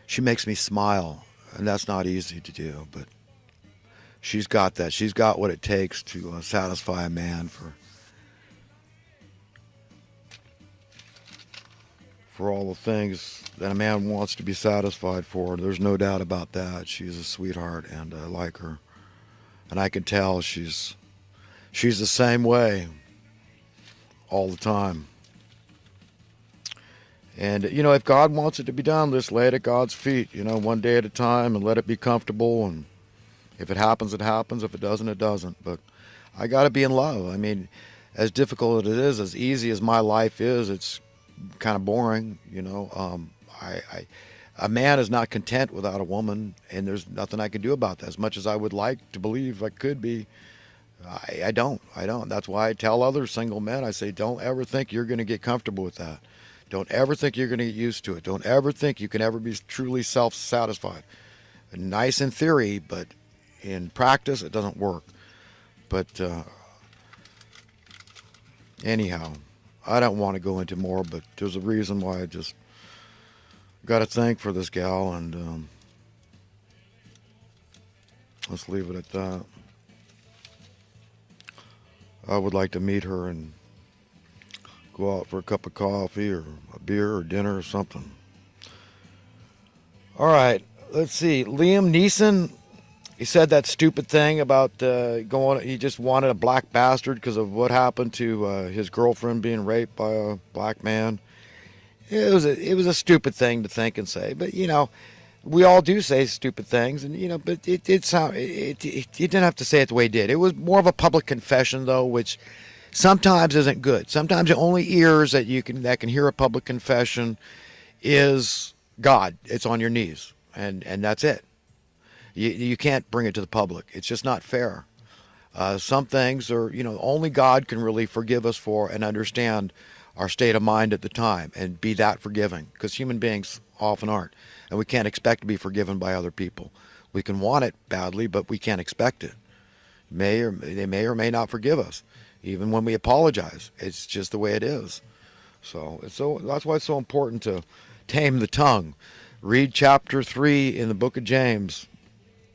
She makes me smile, and that's not easy to do, but she's got that. She's got what it takes to satisfy a man for all the things that a man wants to be satisfied for. There's no doubt about that. She's a sweetheart, and I like her, and I can tell she's the same way all the time. And, if God wants it to be done, let's lay it at God's feet, one day at a time and let it be comfortable. And if it happens, it happens. If it doesn't, it doesn't. But I got to be in love. I mean, as difficult as it is, as easy as my life is, it's kind of boring, a man is not content without a woman, and there's nothing I can do about that. As much as I would like to believe I could be, I don't. That's why I tell other single men, I say, don't ever think you're going to get comfortable with that. Don't ever think you're going to get used to it. Don't ever think you can ever be truly self-satisfied. Nice in theory, but in practice, it doesn't work. But anyhow, I don't want to go into more, but there's a reason why I just got to thank for this gal, and let's leave it at that. I would like to meet her and go out for a cup of coffee or a beer or dinner or something. All right, let's see. Liam Neeson, he said that stupid thing about he just wanted a black bastard because of what happened to his girlfriend being raped by a black man. It was a stupid thing to think and say, but we all do say stupid things, and but it did sound. You didn't have to say it the way it did. It was more of a public confession, though, which sometimes isn't good. Sometimes the only ears that can hear a public confession is God. It's on your knees, and that's it. You can't bring it to the public. It's just not fair. Some things are, only God can really forgive us for and understand our state of mind at the time and be that forgiving, because human beings often aren't, and we can't expect to be forgiven by other people. We can want it badly, but we can't expect it. They may or may not forgive us, even when we apologize. It's just the way it is. So that's why it's so important to tame the tongue. Read chapter 3 in the book of James.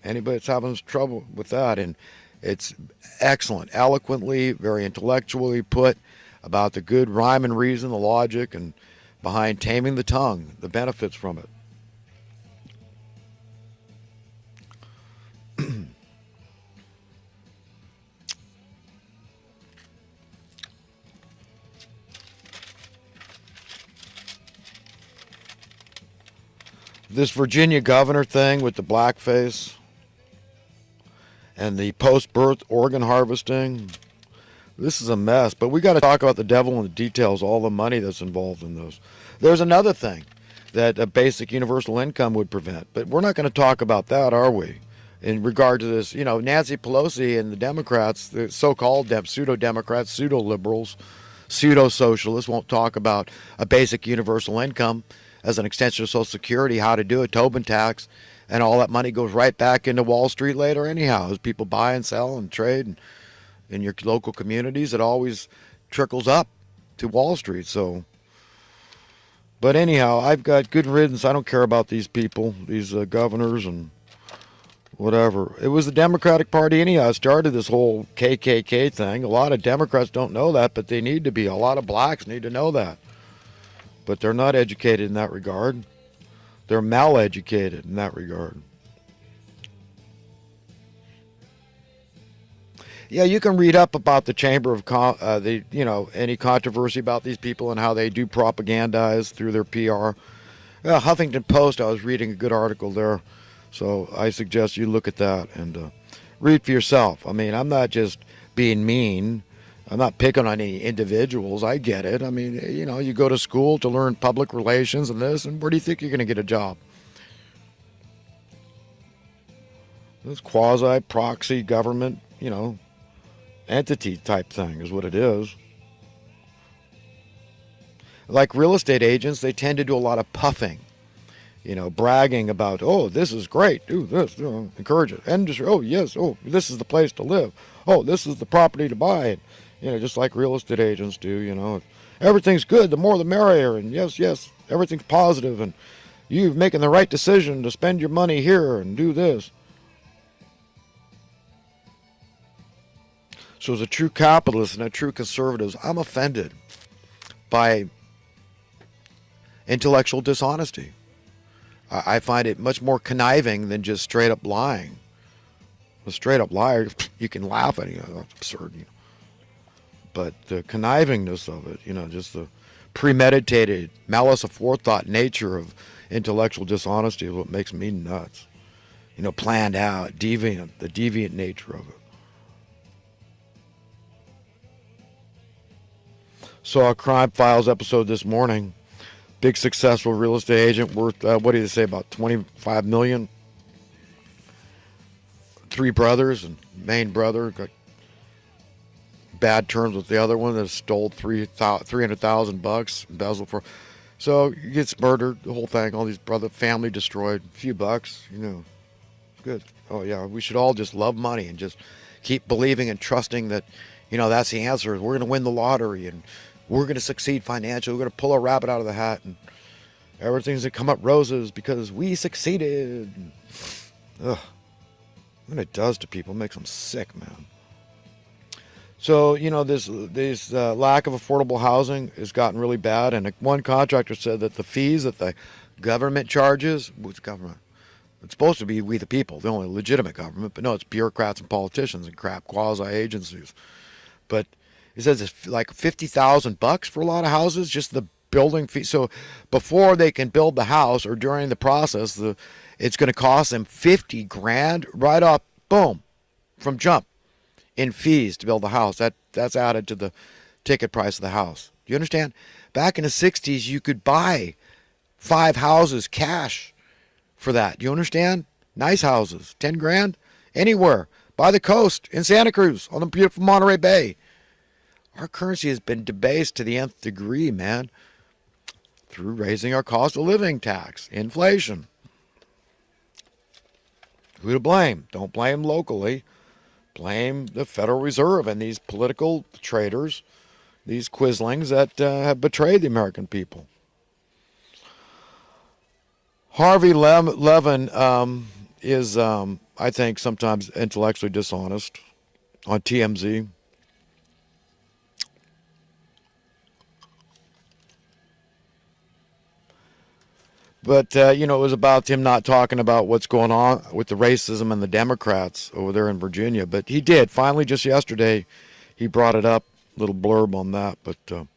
Anybody that's having trouble with that, and it's excellent, eloquently, very intellectually put about the good rhyme and reason, the logic, and behind taming the tongue, the benefits from it. This Virginia governor thing with the blackface and the post-birth organ harvesting, this is a mess. But we got to talk about the devil in the details, all the money that's involved in those. There's another thing that a basic universal income would prevent, but we're not going to talk about that, are we? In regard to this, Nancy Pelosi and the Democrats, the so-called pseudo-Democrats, pseudo-liberals, pseudo-socialists, won't talk about a basic universal income as an extension of Social Security, how to do a Tobin tax, and all that money goes right back into Wall Street later anyhow, as people buy and sell and trade. And in your local communities, it always trickles up to Wall Street. So, but anyhow, I've got good riddance. I don't care about these people, these governors and whatever. It was the Democratic Party anyhow started this whole KKK thing. A lot of Democrats don't know that, but they need to be. A lot of blacks need to know that. But they're not educated in that regard. They're mal-educated in that regard. Yeah, you can read up about the Chamber of any controversy about these people and how they do propagandize through their PR. Huffington Post, I was reading a good article there, so I suggest you look at that and read for yourself. I mean, I'm not just being mean. I'm not picking on any individuals. I get it. I mean, you go to school to learn public relations and this, and where do you think you're going to get a job? This quasi-proxy government, entity type thing is what it is. Like real estate agents, they tend to do a lot of puffing, bragging about, oh, this is great, do this, encourage it. Industry, oh, yes, oh, this is the place to live. Oh, this is the property to buy. Just like real estate agents do, everything's good. The more the merrier. And yes, yes, everything's positive. And you're making the right decision to spend your money here and do this. So as a true capitalist and a true conservative, I'm offended by intellectual dishonesty. I find it much more conniving than just straight up lying. A straight up liar, you can laugh at it, that's absurd. But the connivingness of it, just the premeditated, malice aforethought nature of intellectual dishonesty is what makes me nuts. Planned out, deviant, the deviant nature of it. Saw a Crime Files episode this morning. Big successful real estate agent worth, what did they say, about $25 million? Three brothers, and main brother got bad terms with the other one that stole $300,000, embezzled for. So he gets murdered, the whole thing, all these family destroyed, a few bucks, good. Oh yeah, we should all just love money and just keep believing and trusting that, that's the answer. We're going to win the lottery and we're going to succeed financially. We're going to pull a rabbit out of the hat and everything's going to come up roses because we succeeded. Ugh. What it does to people, it makes them sick, man. So, this lack of affordable housing has gotten really bad. And one contractor said that the fees that the government charges, what's government? It's supposed to be we the people, the only legitimate government. But no, it's bureaucrats and politicians and crap quasi-agencies. But he says it's like $50,000 for a lot of houses, just the building fee. So before they can build the house or during the process, it's going to cost them $50,000 right off, boom, from jump in fees to build the house. That's added to the ticket price of the house. Do you understand? Back in the 60s, you could buy 5 houses cash for that. Do you understand? Nice houses, $10,000, anywhere, by the coast, in Santa Cruz, on the beautiful Monterey Bay. Our currency has been debased to the nth degree, man, through raising our cost of living tax, inflation. Who to blame? Don't blame locally. Blame the Federal Reserve and these political traitors, these quislings that have betrayed the American people. Harvey Levin is, I think, sometimes intellectually dishonest on TMZ. But, it was about him not talking about what's going on with the racism and the Democrats over there in Virginia. But he did. Finally, just yesterday, he brought it up, a little blurb on that. But, it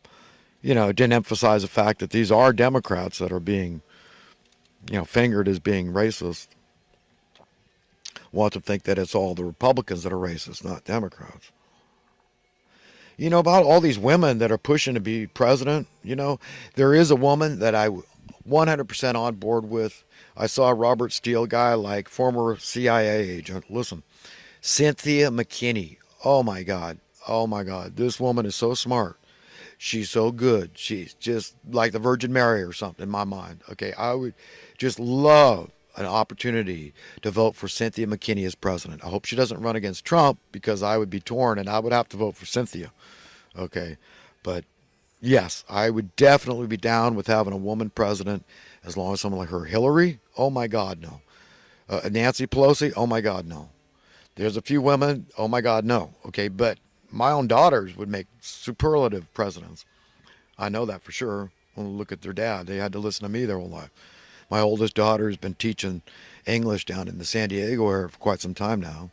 didn't emphasize the fact that these are Democrats that are being, fingered as being racist. Want to think that it's all the Republicans that are racist, not Democrats. About all these women that are pushing to be president, there is a woman that I 100% on board with. I saw a Robert Steele guy, like former CIA agent. Listen, Cynthia McKinney. Oh my God. This woman is so smart. She's so good. She's just like the Virgin Mary or something in my mind. Okay, I would just love an opportunity to vote for Cynthia McKinney as president. I hope she doesn't run against Trump because I would be torn and I would have to vote for Cynthia. Okay, but yes, I would definitely be down with having a woman president as long as someone like her. Hillary, oh my God, no. Nancy Pelosi, oh my God, no. There's a few women, oh my God, no. Okay, but my own daughters would make superlative presidents. I know that for sure. When we look at their dad, they had to listen to me their whole life. My oldest daughter has been teaching English down in the San Diego area for quite some time now.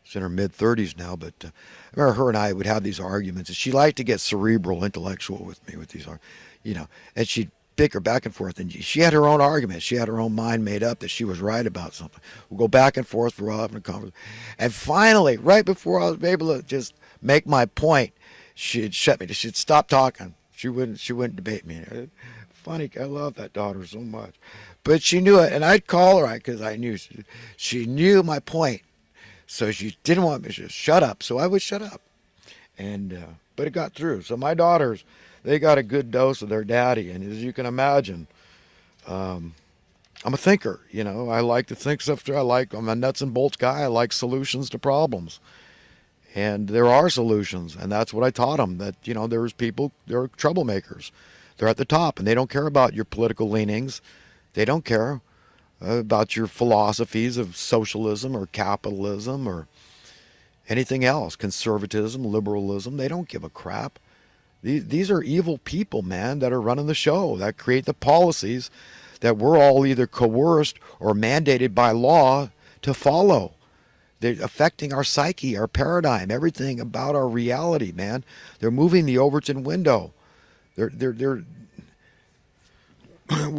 She's in her mid-30s now, but I remember her and I would have these arguments. And she liked to get cerebral, intellectual with me with these, and she'd bicker back and forth. And she had her own arguments. She had her own mind made up that she was right about something. We'll go back and forth for a while having a conversation. And finally, right before I was able to just make my point, she'd shut me. She'd stop talking. She wouldn't debate me. Funny, I love that daughter so much. But she knew it, and I'd call her because I knew she knew my point. So she didn't want me to shut up, so I would shut up. And but it got through. So my daughters, they got a good dose of their daddy. And as you can imagine, I'm a thinker. I like to think stuff through. I'm a nuts and bolts guy. I like solutions to problems. And there are solutions, and that's what I taught them. That there's people, there are troublemakers. They're at the top, and they don't care about your political leanings. They don't care about your philosophies of socialism or capitalism or anything else, conservatism, liberalism. They don't give a crap. These are evil people, man, that are running the show, that create the policies that we're all either coerced or mandated by law to follow. They're affecting our psyche, our paradigm, everything about our reality, man. They're moving the Overton window. They're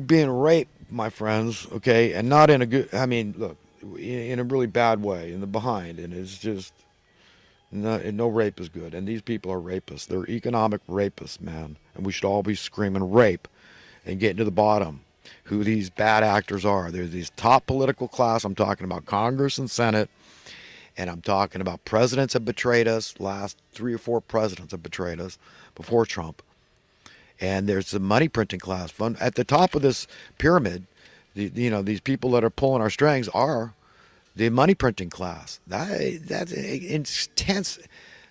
being raped, my friends, okay, and not in a good. I mean, look, in a really bad way, in the behind, and it's just no rape is good. And these people are rapists. They're economic rapists, man, and we should all be screaming rape and getting to the bottom. Who these bad actors are. There's these top political class. I'm talking about Congress and Senate. And I'm talking about presidents have betrayed us. Last 3 or 4 presidents have betrayed us before Trump. And there's the money printing class. At the top of this pyramid, these people that are pulling our strings are the money printing class. That's intense.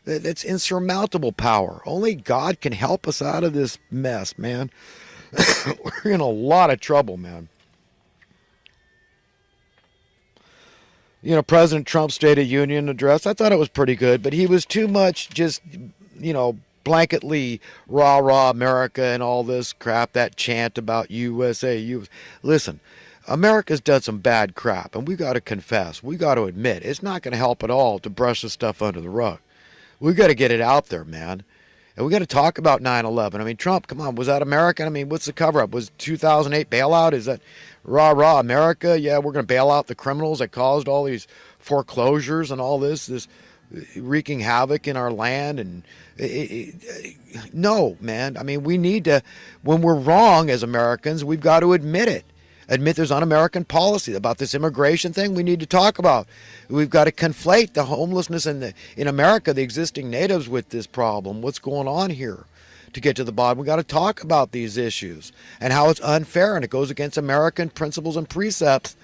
That's insurmountable power. Only God can help us out of this mess, man. We're in a lot of trouble, man. President Trump's State of Union address, I thought it was pretty good, but he was too much just, blanketly rah America and all this crap, that chant about USA. Listen, America's done some bad crap, and we got to confess, we got to admit, it's not going to help at all to brush this stuff under the rug. We got to get it out there, man. And we got to talk about 9/11. I mean, Trump, come on, was that American? I mean, what's the cover-up? Was 2008 bailout? Is that rah America? Yeah, we're going to bail out the criminals that caused all these foreclosures and all this wreaking havoc in our land. And no, man. I mean, we need to, when we're wrong as Americans, we've got to admit it. Admit there's un-American policy about this immigration thing we need to talk about. We've got to conflate the homelessness in America, the existing natives, with this problem. What's going on here? To get to the bottom, we've got to talk about these issues and how it's unfair, and it goes against American principles and precepts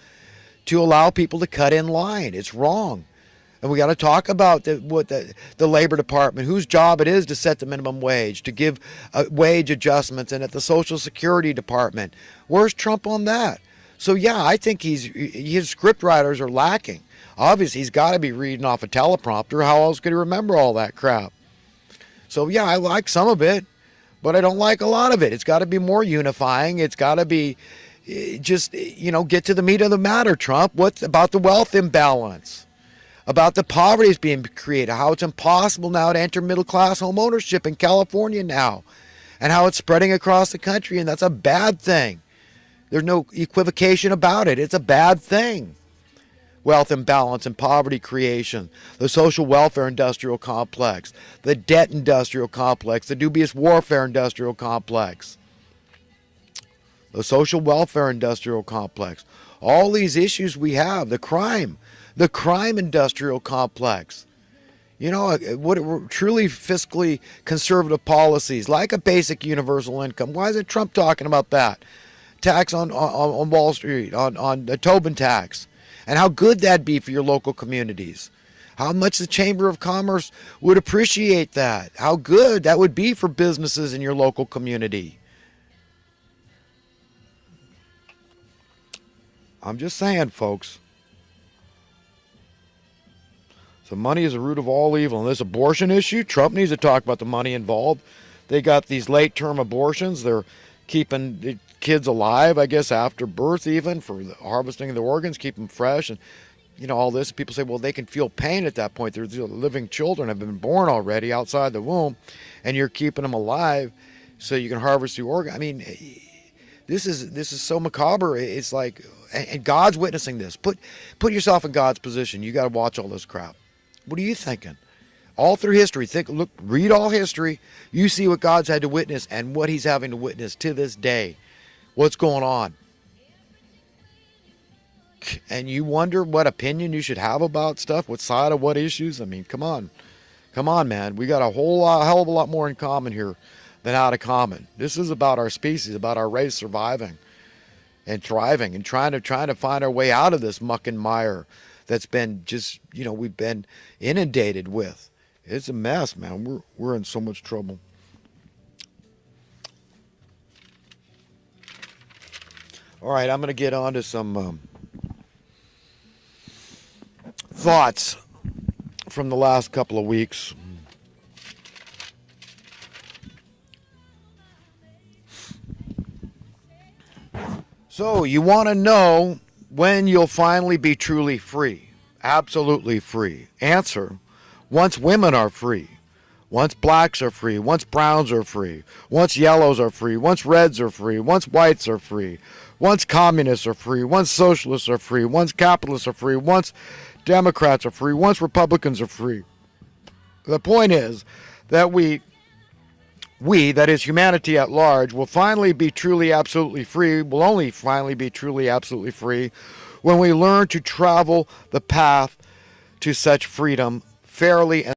to allow people to cut in line. It's wrong. And we got to talk about the Labor Department, whose job it is to set the minimum wage, to give wage adjustments, and at the Social Security Department. Where's Trump on that? So, yeah, I think his script writers are lacking. Obviously, he's got to be reading off a teleprompter. How else could he remember all that crap? So, yeah, I like some of it, but I don't like a lot of it. It's got to be more unifying. It's got to be just, get to the meat of the matter, Trump. What about the wealth imbalance? About the poverty that's being created, how it's impossible now to enter middle-class home ownership in California now, and how it's spreading across the country, and that's a bad thing. There's no equivocation about it. It's a bad thing. Wealth imbalance and poverty creation, the social welfare industrial complex, the debt industrial complex, the dubious warfare industrial complex, the social welfare industrial complex, all these issues we have, the crime industrial complex. What truly fiscally conservative policies, like a basic universal income. Why isn't Trump talking about that? Tax on Wall Street, on the Tobin tax, and how good that'd be for your local communities. How much the Chamber of Commerce would appreciate that. How good that would be for businesses in your local community. I'm just saying, folks. So money is the root of all evil. And this abortion issue, Trump needs to talk about the money involved. They got these late-term abortions. They're keeping the kids alive, I guess, after birth even, for the harvesting of the organs, keep them fresh. And, all this. People say, well, they can feel pain at that point. They're living children, have been born already outside the womb, and you're keeping them alive so you can harvest the organ. I mean, this is so macabre. It's like, and God's witnessing this. Put yourself in God's position. You got to watch all this crap. What are you thinking? All through history, read all history. You see what God's had to witness and what he's having to witness to this day. What's going on? And you wonder what opinion you should have about stuff, what side of what issues. I mean, come on, man. We got a hell of a lot more in common here than out of common. This is about our species, about our race surviving and thriving and trying to find our way out of this muck and mire that's been just, we've been inundated with. It's a mess, man. We're in so much trouble. All right, I'm going to get on to some thoughts from the last couple of weeks. So, you want to know when you'll finally be truly free, absolutely free. Answer: once women are free, once blacks are free, once browns are free, once yellows are free, once reds are free, once whites are free, once communists are free, once socialists are free, once capitalists are free, once Democrats are free, once Republicans are free. The point is that that is humanity at large, will finally be truly absolutely free, will only finally be truly absolutely free when we learn to travel the path to such freedom fairly and